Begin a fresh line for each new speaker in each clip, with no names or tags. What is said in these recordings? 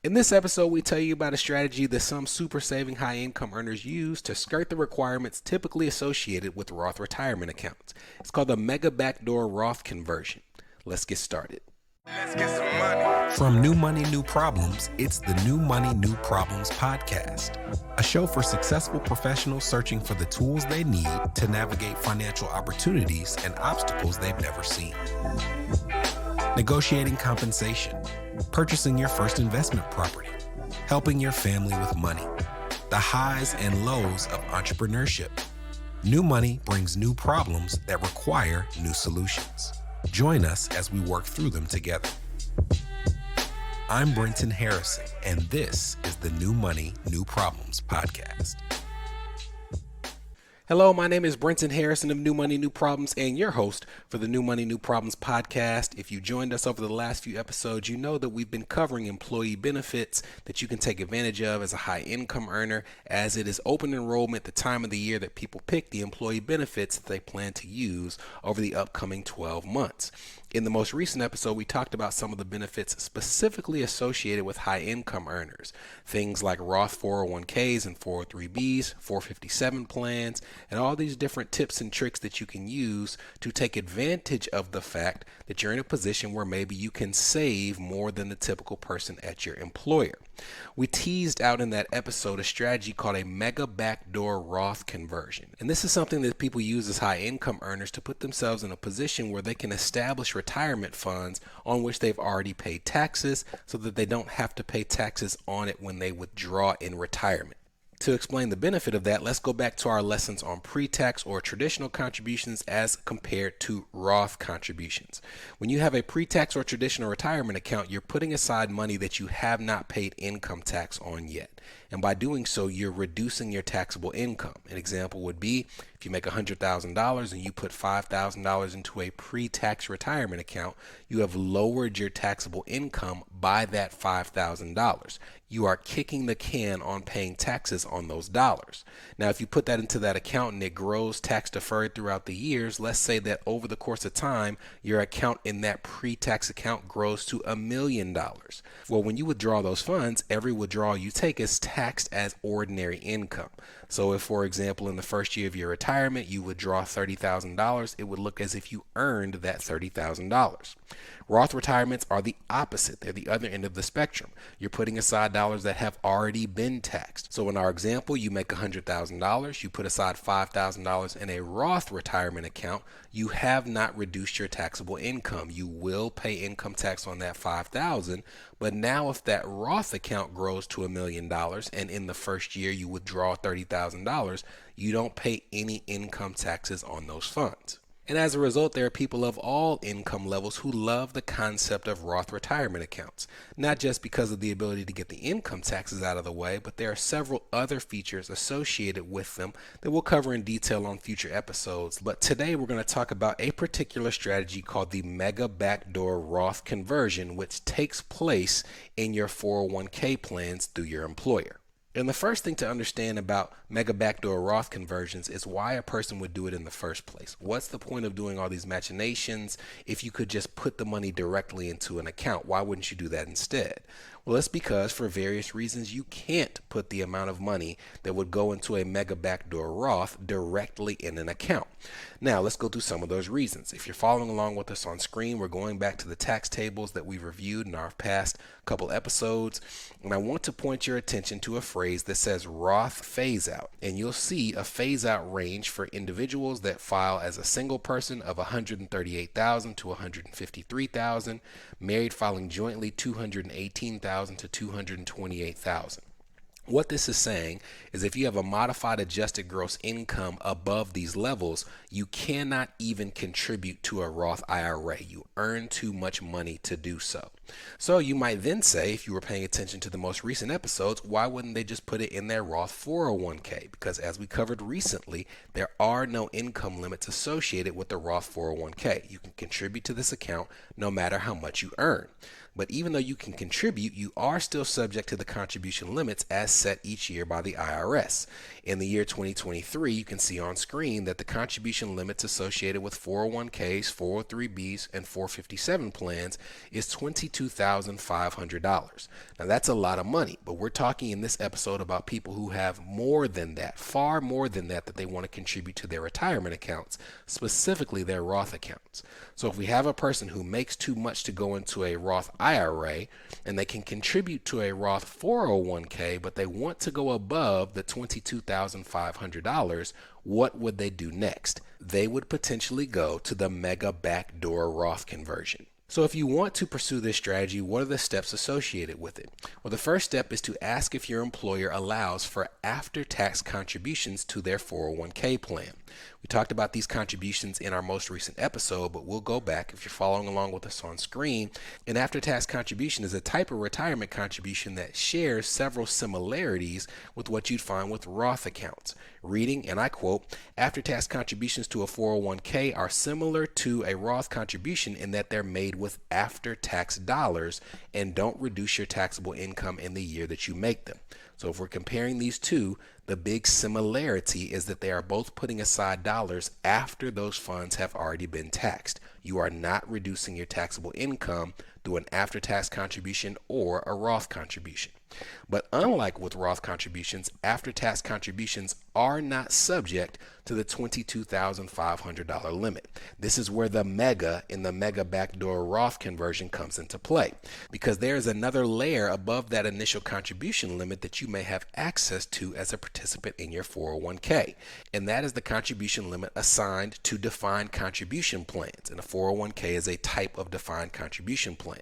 In this episode, we tell you about a strategy that some super saving high income earners use to skirt the requirements typically associated with Roth retirement accounts. It's called the Mega Backdoor Roth conversion. Let's get started.
Let's get some money.
From New Money, New Problems, it's the New Money, New Problems podcast, a show for successful professionals searching for the tools they need to navigate financial opportunities and obstacles they've never seen. Negotiating compensation, purchasing your first investment property, helping your family with money, the highs and lows of entrepreneurship. New Money brings new problems that require new solutions. Join us as we work through them together. I'm Brenton Harrison, and this is the New Money, New Problems podcast.
Hello, my name is Brenton Harrison of New Money, New Problems, and your host for the New Money, New Problems podcast. If you joined us over the last few episodes, you know that we've been covering employee benefits that you can take advantage of as a high income earner, as it is open enrollment, the time of the year that people pick the employee benefits that they plan to use over the upcoming 12 months. In the most recent episode, we talked about some of the benefits specifically associated with high income earners. Things like Roth 401ks and 403bs, 457 plans, and all these different tips and tricks that you can use to take advantage of the fact that you're in a position where maybe you can save more than the typical person at your employer. We teased out in that episode a strategy called a Mega Backdoor Roth conversion. And this is something that people use as high income earners to put themselves in a position where they can establish retirement funds on which they've already paid taxes so that they don't have to pay taxes on it when they withdraw in retirement. To explain the benefit of that, let's go back to our lessons on pre-tax or traditional contributions as compared to Roth contributions. When you have a pre-tax or traditional retirement account, you're putting aside money that you have not paid income tax on yet. And by doing so, you're reducing your taxable income. An example would be if you make $100,000 and you put $5,000 into a pre-tax retirement account, you have lowered your taxable income by that $5,000. You are kicking the can on paying taxes on those dollars. Now, if you put that into that account and it grows tax deferred throughout the years, let's say that over the course of time, your account in that pre-tax account grows to $1 million. Well, when you withdraw those funds, every withdrawal you take is taxed as ordinary income. So if, for example, in the first year of your retirement, you withdraw $30,000, it would look as if you earned that $30,000. Roth retirements are the opposite. They're the other end of the spectrum. You're putting aside dollars that have already been taxed. So in our example, you make $100,000, you put aside $5,000 in a Roth retirement account, you have not reduced your taxable income. You will pay income tax on that $5,000, but now if that Roth account grows to $1 million and in the first year you withdraw $30,000, you don't pay any income taxes on those funds. And as a result, there are people of all income levels who love the concept of Roth retirement accounts, not just because of the ability to get the income taxes out of the way, but there are several other features associated with them that we'll cover in detail on future episodes. But today we're going to talk about a particular strategy called the Mega Backdoor Roth conversion, which takes place in your 401k plans through your employer. And the first thing to understand about Mega Backdoor Roth conversions is why a person would do it in the first place. What's the point of doing all these machinations if you could just put the money directly into an account? Why wouldn't you do that instead? Well, it's because for various reasons you can't put the amount of money that would go into a Mega Backdoor Roth directly in an account. Now, let's go through some of those reasons. If you're following along with us on screen, we're going back to the tax tables that we've reviewed in our past couple episodes. And I want to point your attention to a phrase that says Roth phase out. And you'll see a phase out range for individuals that file as a single person of $138,000 to $153,000, married filing jointly $218,000 to $228,000. What this is saying is if you have a modified adjusted gross income above these levels, you cannot even contribute to a Roth IRA. You earn too much money to do so. So you might then say, if you were paying attention to the most recent episodes, why wouldn't they just put it in their Roth 401k? Because as we covered recently, there are no income limits associated with the Roth 401k. You can contribute to this account no matter how much you earn. But even though you can contribute, you are still subject to the contribution limits as set each year by the IRS. In the year 2023, you can see on screen that the contribution limits associated with 401ks, 403bs, and 457 plans is $22,000 $22,500. Now that's a lot of money, but we're talking in this episode about people who have more than that, far more than that they want to contribute to their retirement accounts, specifically their Roth accounts. So if we have a person who makes too much to go into a Roth IRA and they can contribute to a Roth 401k, but they want to go above the $22,500, what would they do next? They would potentially go to the Mega Backdoor Roth conversion. So if you want to pursue this strategy, what are the steps associated with it? Well, the first step is to ask if your employer allows for after-tax contributions to their 401k plan. We talked about these contributions in our most recent episode, but we'll go back if you're following along with us on screen. An after-tax contribution is a type of retirement contribution that shares several similarities with what you'd find with Roth accounts. Reading, and I quote, "After-tax contributions to a 401k are similar to a Roth contribution in that they're made with after-tax dollars and don't reduce your taxable income in the year that you make them." So if we're comparing these two, the big similarity is that they are both putting aside dollars after those funds have already been taxed. You are not reducing your taxable income through an after-tax contribution or a Roth contribution. But unlike with Roth contributions, after-tax contributions are not subject to the $22,500 limit. This is where the mega in the Mega Backdoor Roth conversion comes into play, because there is another layer above that initial contribution limit that you may have access to as a participant in your 401k, and that is the contribution limit assigned to defined contribution plans. And a 401k is a type of defined contribution plan.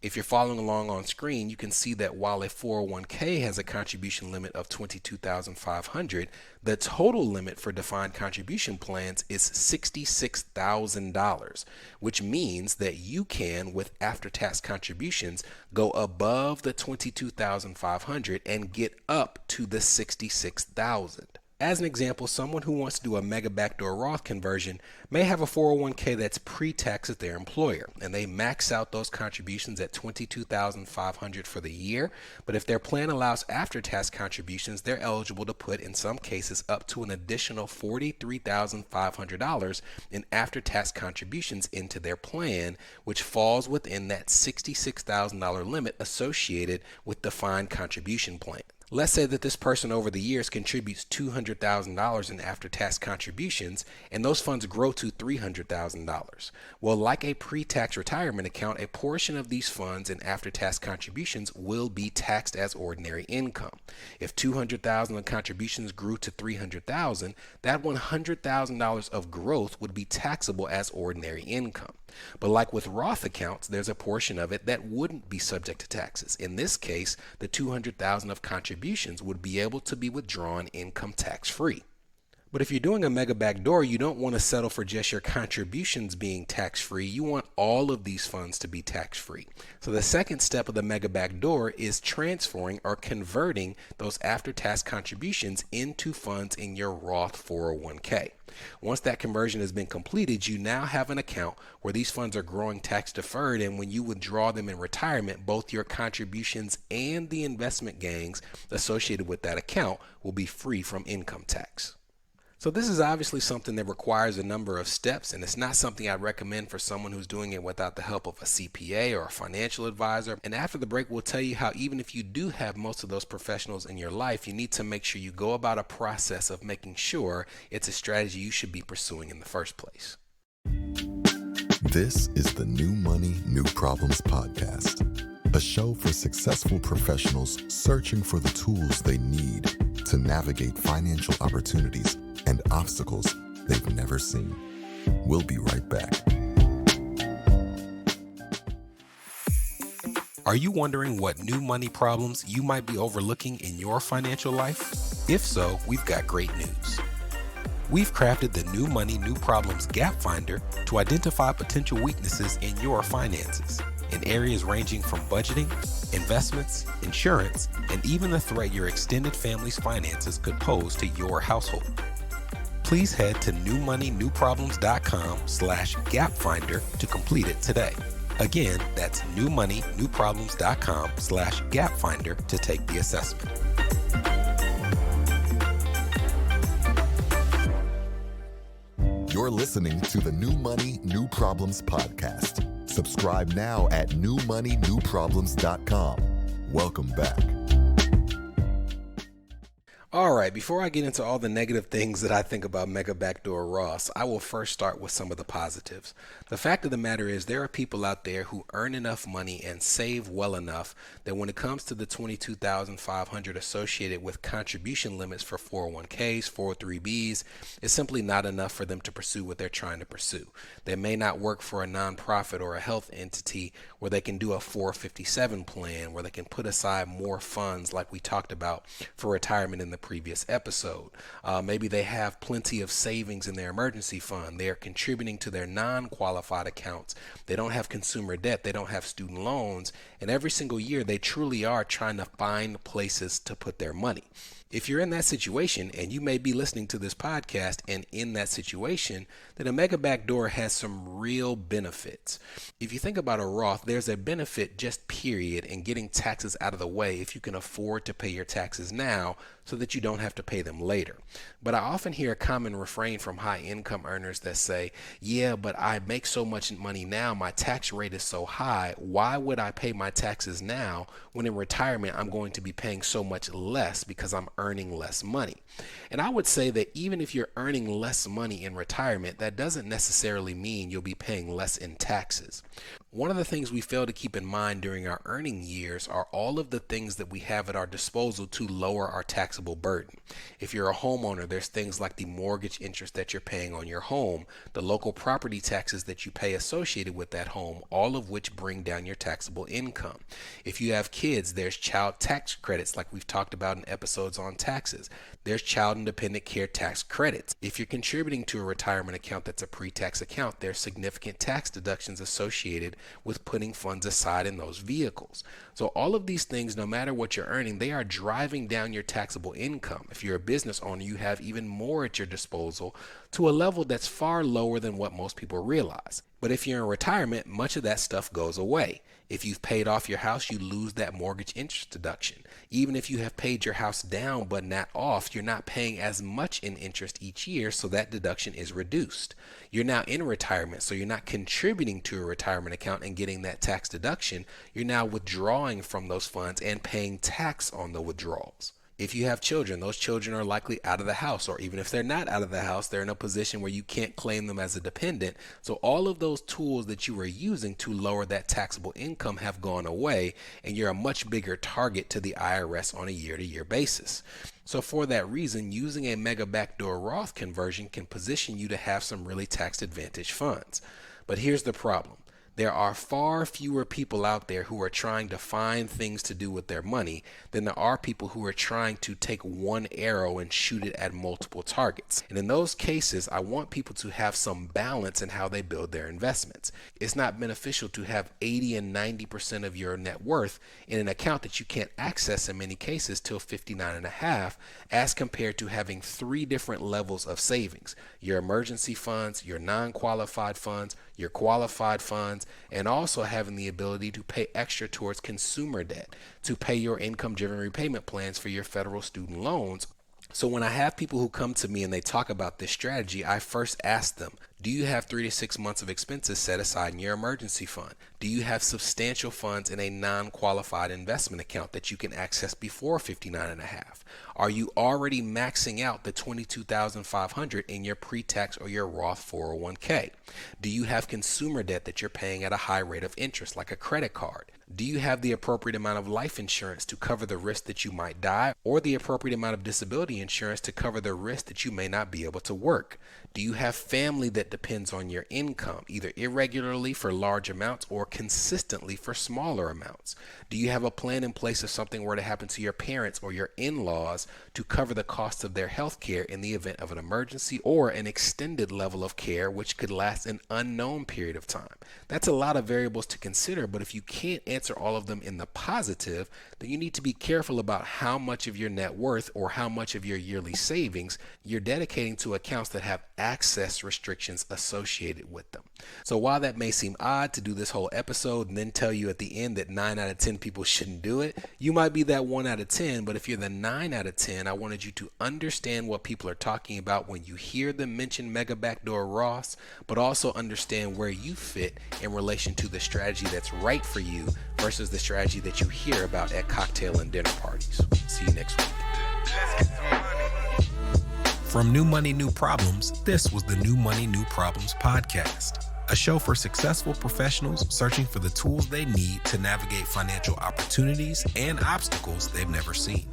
If you're following along on screen, you can see that while a 401k has a contribution limit of $22,500, the total limit for defined contribution plans is $66,000, which means that you can, with after-tax contributions, go above the $22,500 and get up to the $66,000. As an example, someone who wants to do a Mega Backdoor Roth conversion may have a 401k that's pre-tax at their employer, and they max out those contributions at $22,500 for the year. But if their plan allows after-tax contributions, they're eligible to put, in some cases, up to an additional $43,500 in after-tax contributions into their plan, which falls within that $66,000 limit associated with defined contribution plan. Let's say that this person over the years contributes $200,000 in after-tax contributions, and those funds grow to $300,000. Well, like a pre-tax retirement account, a portion of these funds and after-tax contributions will be taxed as ordinary income. If $200,000 of contributions grew to $300,000, that $100,000 of growth would be taxable as ordinary income. But like with Roth accounts, there's a portion of it that wouldn't be subject to taxes. In this case, the $200,000 of contributions would be able to be withdrawn income tax free. But if you're doing a Mega Backdoor, you don't want to settle for just your contributions being tax-free. You want all of these funds to be tax-free. So the second step of the Mega Backdoor is transferring or converting those after-tax contributions into funds in your Roth 401k. Once that conversion has been completed, you now have an account where these funds are growing tax deferred, and when you withdraw them in retirement, both your contributions and the investment gains associated with that account will be free from income tax. So this is obviously something that requires a number of steps, and it's not something I'd recommend for someone who's doing it without the help of a CPA or a financial advisor. And after the break, we'll tell you how even if you do have most of those professionals in your life, you need to make sure you go about a process of making sure it's a strategy you should be pursuing in the first place.
This is the New Money, New Problems podcast, a show for successful professionals searching for the tools they need to navigate financial opportunities and obstacles they've never seen. We'll be right back.
Are you wondering what new money problems you might be overlooking in your financial life? If so, we've got great news. We've crafted the New Money, New Problems Gap Finder to identify potential weaknesses in your finances in areas ranging from budgeting, investments, insurance, and even the threat your extended family's finances could pose to your household. Please head to newmoneynewproblems.com/gapfinder to complete it today. Again, that's newmoneynewproblems.com/gapfinder to take the assessment.
You're listening to the New Money, New Problems podcast, Subscribe now at newmoneynewproblems.com. Welcome back.
All right, before I get into all the negative things that I think about Mega Backdoor Roth, I will first start with some of the positives. The fact of the matter is there are people out there who earn enough money and save well enough that when it comes to the $22,500 associated with contribution limits for 401ks, 403bs, it's simply not enough for them to pursue what they're trying to pursue. They may not work for a nonprofit or a health entity where they can do a 457 plan, where they can put aside more funds like we talked about for retirement in the previous episode. Maybe they have plenty of savings in their emergency fund. They are contributing to their non-qualified accounts. They don't have consumer debt. They don't have student loans. And every single year, they truly are trying to find places to put their money. If you're in that situation, and you may be listening to this podcast and in that situation, then a Mega Backdoor has some real benefits. If you think about a Roth, there's a benefit just period in getting taxes out of the way if you can afford to pay your taxes now so that you don't have to pay them later. But I often hear a common refrain from high income earners that say, yeah, but I make so much money now, my tax rate is so high, why would I pay my taxes now when in retirement I'm going to be paying so much less because I'm earning less money? And I would say that even if you're earning less money in retirement, that doesn't necessarily mean you'll be paying less in taxes. One of the things we fail to keep in mind during our earning years are all of the things that we have at our disposal to lower our taxable burden. If you're a homeowner, there's things like the mortgage interest that you're paying on your home, the local property taxes that you pay associated with that home, all of which bring down your taxable income. If you have kids, there's child tax credits like we've talked about in episodes on taxes. There's child and dependent care tax credits. If you're contributing to a retirement account that's a pre-tax account, there's significant tax deductions associated with putting funds aside in those vehicles. So all of these things, no matter what you're earning, they are driving down your taxable income. If you're a business owner, you have even more at your disposal to a level that's far lower than what most people realize. But if you're in retirement, much of that stuff goes away. If you've paid off your house, you lose that mortgage interest deduction. Even if you have paid your house down but not off, you're not paying as much in interest each year, so that deduction is reduced. You're now in retirement, so you're not contributing to a retirement account and getting that tax deduction. You're now withdrawing from those funds and paying tax on the withdrawals. If you have children, those children are likely out of the house, or even if they're not out of the house, they're in a position where you can't claim them as a dependent. So all of those tools that you were using to lower that taxable income have gone away, and you're a much bigger target to the IRS on a year-to-year basis. So for that reason, using a Mega Backdoor Roth conversion can position you to have some really tax advantage funds. But here's the problem. There are far fewer people out there who are trying to find things to do with their money than there are people who are trying to take one arrow and shoot it at multiple targets. And in those cases, I want people to have some balance in how they build their investments. It's not beneficial to have 80 and 90% of your net worth in an account that you can't access in many cases till 59 and a half, as compared to having 3 different levels of savings: your emergency funds, your non-qualified funds, your qualified funds, and also having the ability to pay extra towards consumer debt, to pay your income-driven repayment plans for your federal student loans. So when I have people who come to me and they talk about this strategy, I first ask them, do you have 3 to 6 months of expenses set aside in your emergency fund? Do you have substantial funds in a non-qualified investment account that you can access before 59 and a half? Are you already maxing out the $22,500 in your pre-tax or your Roth 401k? Do you have consumer debt that you're paying at a high rate of interest, like a credit card? Do you have the appropriate amount of life insurance to cover the risk that you might die, or the appropriate amount of disability insurance to cover the risk that you may not be able to work? Do you have family that depends on your income, either irregularly for large amounts or consistently for smaller amounts? Do you have a plan in place if something were to happen to your parents or your in-laws to cover the cost of their health care in the event of an emergency or an extended level of care which could last an unknown period of time? That's a lot of variables to consider, but if you can't answer all of them in the positive, then you need to be careful about how much of your net worth or how much of your yearly savings you're dedicating to accounts that have access restrictions associated with them. So while that may seem odd to do this whole episode and then tell you at the end that 9 out of 10 people shouldn't do it, you might be that 1 out of 10, but if you're the 9 out of 10, I wanted you to understand what people are talking about when you hear them mention Mega Backdoor Roth, but also understand where you fit in relation to the strategy that's right for you versus the strategy that you hear about at cocktail and dinner parties. See you next week.
Let's get some money.
From New Money, New Problems, this was the New Money, New Problems podcast, a show for successful professionals searching for the tools they need to navigate financial opportunities and obstacles they've never seen.